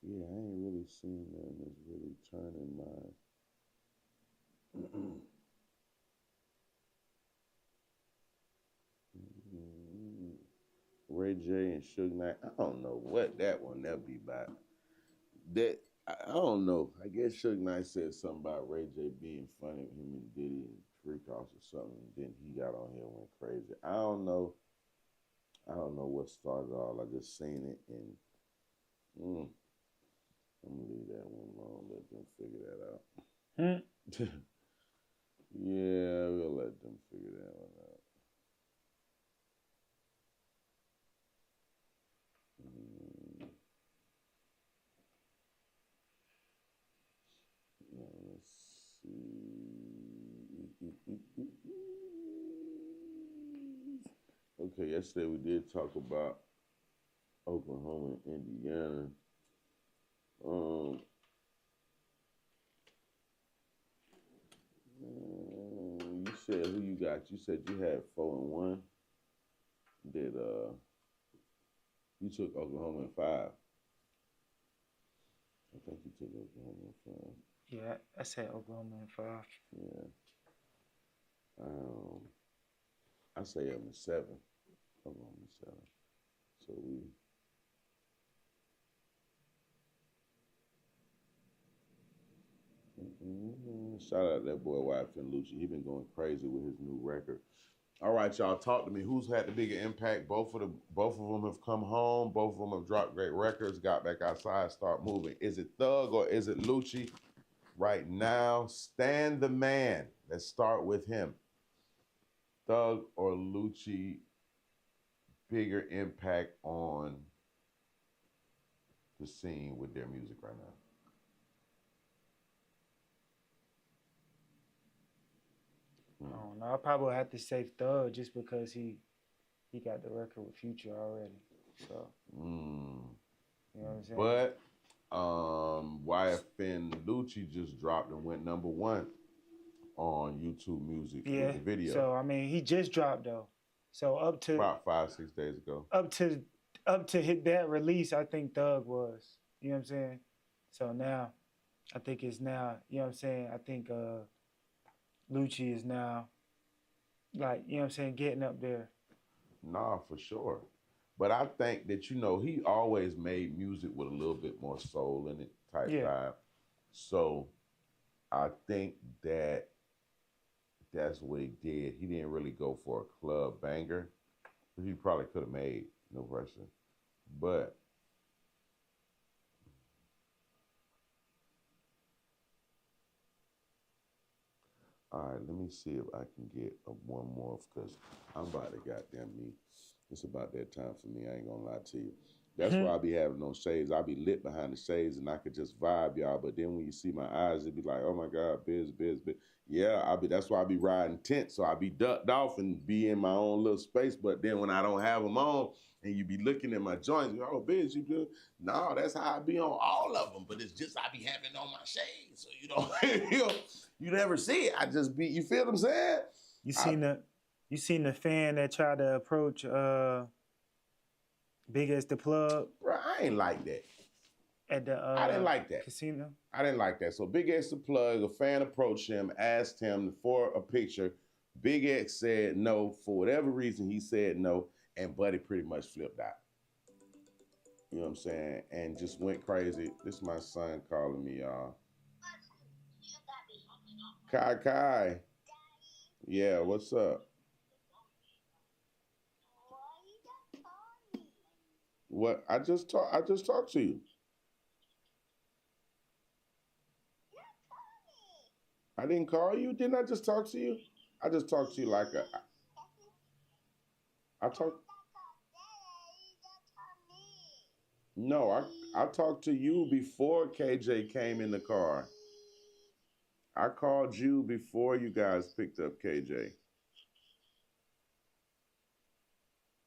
Yeah, I ain't really seen nothing that's really turning my. Ray J and Suge Knight. I don't know what that one that'll be about. That I don't know. I guess Suge Knight said something about Ray J being funny with him and Diddy and Freak House or something. And then he got on here and went crazy. I don't know what started all. I just seen it and I'm gonna leave that one alone. Let them figure that out. Yeah, we'll let them figure that one out. Let's see. Okay, yesterday we did talk about Oklahoma and Indiana. You said who you got? You said you had 4-1. Did you took Oklahoma in 5? I think you took Oklahoma in 5. Yeah, I said Oklahoma in 5. Yeah. I say I'm in 7. Oklahoma in 7. So we. Shout out that boy Wyfin Lucci. He been going crazy with his new record. All right, y'all, talk to me. Who's had the bigger impact? Both of them have come home. Both of them have dropped great records, got back outside, start moving. Is it Thug or is it Lucci? right now. Stan the Man. Let's start with him. Thug or Lucci, bigger impact on the scene with their music right now? I don't know. I probably would have to say Thug just because he got the record with Future already. So, you know what I'm saying? But YFN Lucci just dropped and went #1 on YouTube Music with the video. So I mean, he just dropped though. So up to about 5-6 days ago. Up to hit that release, I think Thug was. You know what I'm saying? So now, I think it's now. You know what I'm saying? I think Lucci is now, like, you know what I'm saying, getting up there. Nah, for sure. But I think that, you know, he always made music with a little bit more soul in it type vibe. So I think that that's what he did. He didn't really go for a club banger. He probably could have made, no question. But all right, let me see if I can get one more, because I'm about to goddamn me. It's about that time for me. I ain't gonna lie to you. That's why I be having those shades. I be lit behind the shades and I could just vibe, y'all. But then when you see my eyes, it be like, oh my God, Biz. Yeah, that's why I be riding tent. So I be ducked off and be in my own little space. But then when I don't have them on and you be looking at my joints, oh, Biz, you good? No, that's how I be on all of them. But it's just I be having on my shades. So you don't, you never see it. I just be, you feel what I'm saying? You seen the fan that tried to approach Big as the Plug? Bro, I ain't like that. At the I didn't like that. Casino? I didn't like that. So Big X the Plug, a fan approached him, asked him for a picture. Big X said no. For whatever reason, he said no. And Buddy pretty much flipped out. You know what I'm saying? And just went crazy. This is my son calling me, y'all. Kai. Yeah, what's up? What? I just talked to you. I didn't call you. Didn't I just talk to you? I just talked to you like a. No, I talked to you before KJ came in the car. I called you before you guys picked up KJ.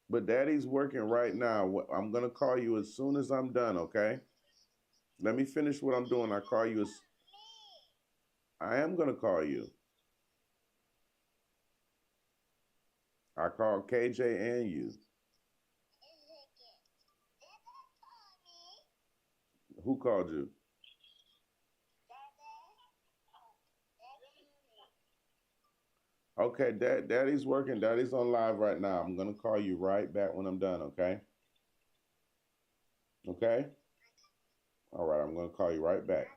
But Daddy's working right now. I'm going to call you as soon as I'm done, okay? Let me finish what I'm doing. I call you I am going to call you. I called KJ and you. Who called you? Okay, Daddy's working. Daddy's on live right now. I'm going to call you right back when I'm done, okay? Okay? All right, I'm going to call you right back.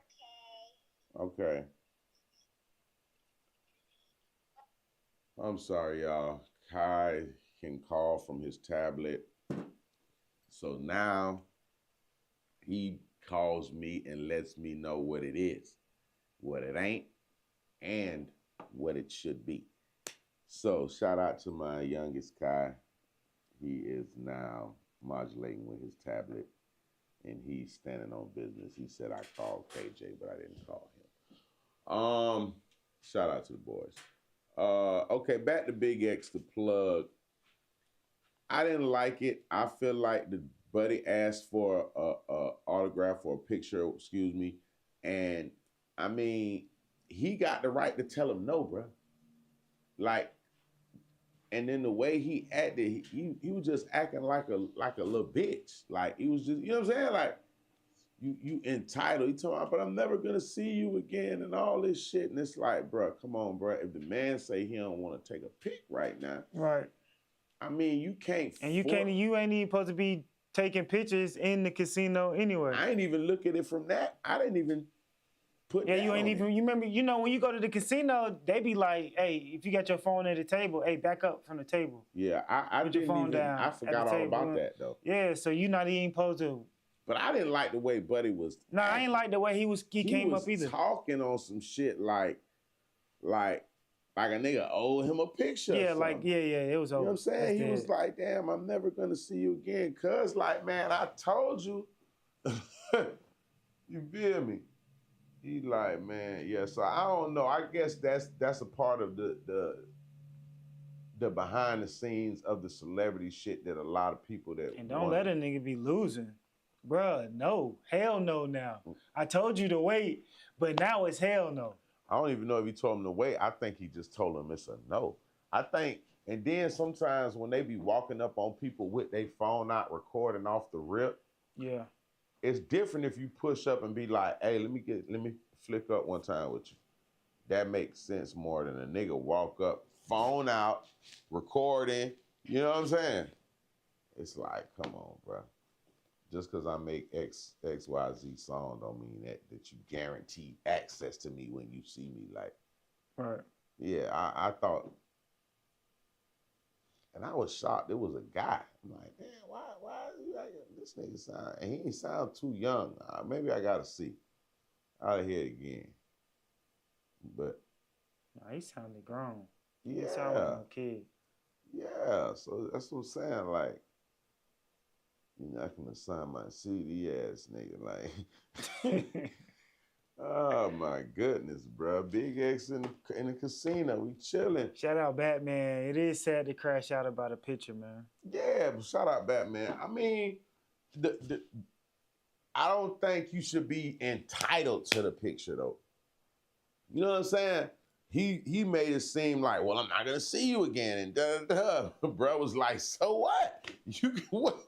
Okay. I'm sorry, y'all. Kai can call from his tablet. So now he calls me and lets me know what it is, what it ain't, and what it should be. So shout out to my youngest Kai. He is now modulating with his tablet and he's standing on business. He said I called KJ, but I didn't call him. Shout out to the boys. Okay, back to Big X the Plug. I didn't like it. I feel like the Buddy asked for a autograph or a picture, excuse me, and I mean, he got the right to tell him no, bro. Like, and then the way he acted, he was just acting like a little bitch. Like, he was just, you know what I'm saying? Like, you entitled. He told me, but I'm never gonna see you again and all this shit. And it's like, bro, come on, bro. If the man say he don't want to take a pic right now, right? I mean, you can't. And you can't. You ain't even supposed to be taking pictures in the casino anyway. I ain't even look at it from that. I didn't even put. Yeah, you ain't even. It. You remember? You know, when you go to the casino, they be like, "Hey, if you got your phone at the table, hey, back up from the table." Yeah, I put didn't your phone even. down I forgot all about that though. Yeah, so you're not even supposed to But I didn't like the way Buddy was. No, I ain't like the way he came was up either. Talking on some shit like a nigga owed him a picture. Yeah, or something. it was over. You know what I'm saying? He was like, damn, I'm never gonna see you again. Cuz like, man, I told you. You feel me? He like, man, yeah. So I don't know. I guess that's a part of the behind the scenes of the celebrity shit that a lot of people that and don't let a nigga be losing. Bruh, no. Hell no now. I told you to wait, but now it's hell no. I don't even know if he told him to wait. I think he just told him it's a no. I think, and then sometimes when they be walking up on people with their phone out recording off the rip, yeah, it's different if you push up and be like, hey, let me flick up one time with you. That makes sense more than a nigga walk up, phone out, recording. You know what I'm saying? It's like, come on, bro. Just because I make XYZ song don't mean that you guarantee access to me when you see me. Like, right. Yeah, I thought, and I was shocked it was a guy. I'm like, damn, why like this nigga sound, and he ain't sound too young. Maybe I gotta see. I'll hear it again. But nah, he sounded grown. Yeah. He sounded like a kid. Yeah, so that's what I'm saying. Like, you're not gonna sign my CD ass nigga. Like, oh my goodness, bro. Big X in the casino. We chilling. Shout out Batman. It is sad to crash out about a picture, man. Yeah, but shout out Batman. I mean, I don't think you should be entitled to the picture though. You know what I'm saying? He made it seem like, well, I'm not gonna see you again, and Bro was like, so what?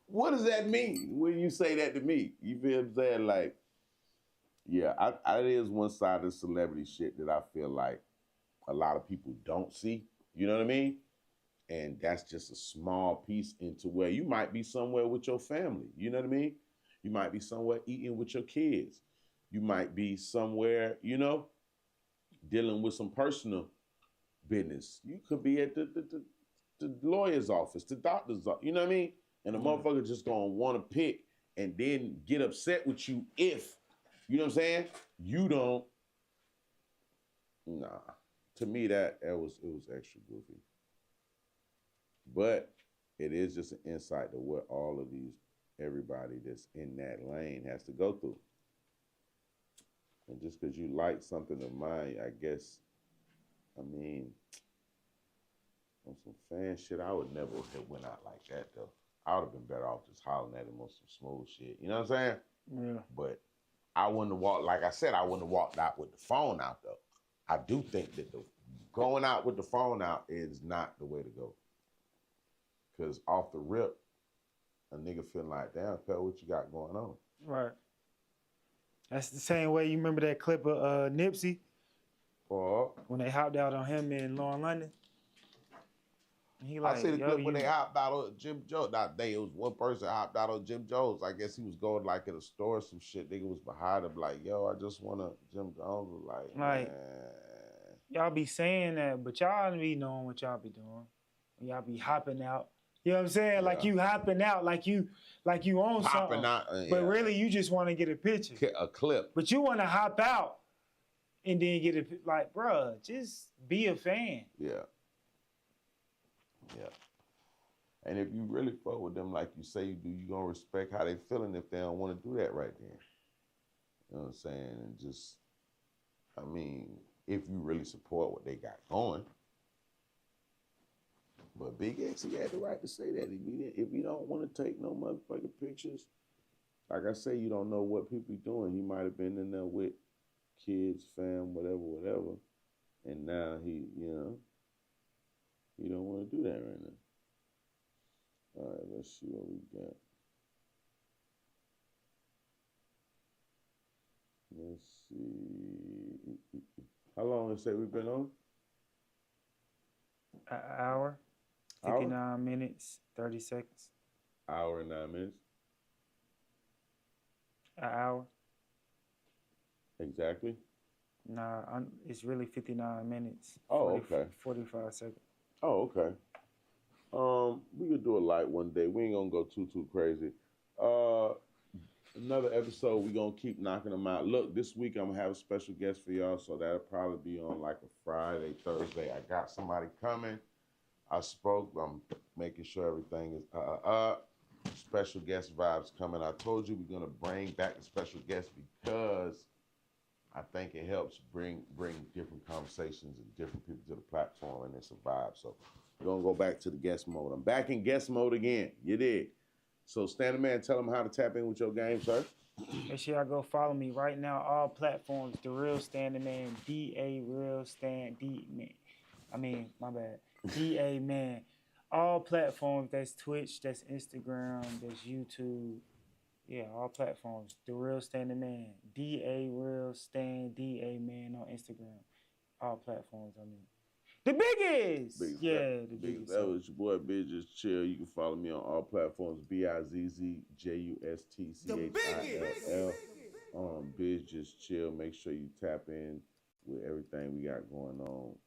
What does that mean when you say that to me? You feel what I'm saying? Like, yeah, it is one side of the celebrity shit that I feel like a lot of people don't see. You know what I mean? And that's just a small piece into where you might be somewhere with your family. You know what I mean? You might be somewhere eating with your kids. You might be somewhere, you know, dealing with some personal business. You could be at the lawyer's office, the doctor's office. You know what I mean? And the motherfucker just gonna want to pick and then get upset with you if, you know what I'm saying? You don't. Nah. To me, it was extra goofy. But it is just an insight to what all of everybody that's in that lane has to go through. And just because you like something of mine, I guess, I mean, on some fan shit, I would never have went out like that, though. I would have been better off just hollering at him on some smooth shit. You know what I'm saying? Yeah. But I wouldn't have walked, like I said, I wouldn't have walked out with the phone out, though. I do think that going out with the phone out is not the way to go. Because off the rip, a nigga feeling like, damn, cuz, what you got going on? Right. That's the same way you remember that clip of Nipsey? When they hopped out on him in Law and London? He like, I see the clip when they hopped out on Jim Jones. It was one person hopped out on Jim Jones. I guess he was going like in a store or some shit. Nigga was behind him like, yo, I just want to. Jim Jones was like, man. Y'all be saying that, but y'all be knowing what y'all be doing. Y'all be hopping out. You know what I'm saying? Yeah. Like you hopping out, like you own something. Out, but really, you just want to get a picture. A clip. But you want to hop out and then get it. Like, bruh, just be a fan. Yeah. Yeah. And if you really fuck with them like you say you do, you gonna respect how they feeling if they don't want to do that right then. You know what I'm saying? And just, I mean, if you really support what they got going. But Big X, he had the right to say that. If you don't want to take no motherfucking pictures, like I say, you don't know what people doing. He might have been in there with kids, fam, whatever. And now he don't want to do that right now. All right, let's see what we got. Let's see. How long did it say we've been on? An hour, 59 minutes, 30 seconds. Hour and 9 minutes? An hour. Exactly? Nah, it's really 59 minutes. Oh, okay. 45 seconds. Oh, okay. We could do a light one day. We ain't gonna go too crazy. Another episode, we gonna keep knocking them out. Look, this week I'm gonna have a special guest for y'all, so that'll probably be on like a Friday, Thursday. I got somebody coming. I spoke. I'm making sure everything is special guest vibes coming. I told you we're gonna bring back the special guest because I think it helps bring different conversations and different people to the platform, and it's a vibe. So we're gonna go back to the guest mode. I'm back in guest mode again. You did. So Standard Man, tell them how to tap in with your game, sir. Make sure y'all go follow me right now. All platforms, The Real Standard Man, D-A Real Stand, D-Man. I mean, my bad. D-A Man. All platforms, that's Twitch, that's Instagram, that's YouTube. Yeah, all platforms. The Real Standard Man. D-A Real Stand, D-A Man on Instagram. All platforms, I mean. The biggest! The biggest. That was your boy Bizzjustchill. You can follow me on all platforms. Bizzjustchill. Bizzjustchill. Make sure you tap in with everything we got going on.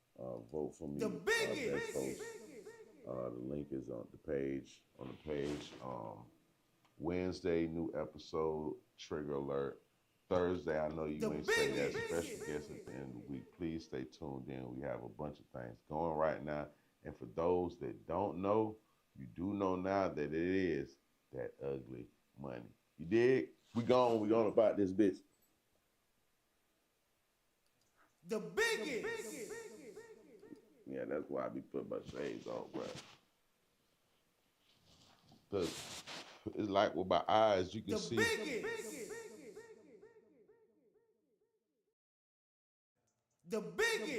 Vote for me. The biggest. The link is on the page. Wednesday, new episode. Trigger alert. Thursday, I know you may say that special guest at the end of the week. Please stay tuned in. We have a bunch of things going right now. And for those that don't know, you do know now that it is that ugly money. You dig? We gone about this bitch. The biggest. Yeah, that's why I be putting my shades on, bro. Cause it's like with my eyes, you can see. The biggest.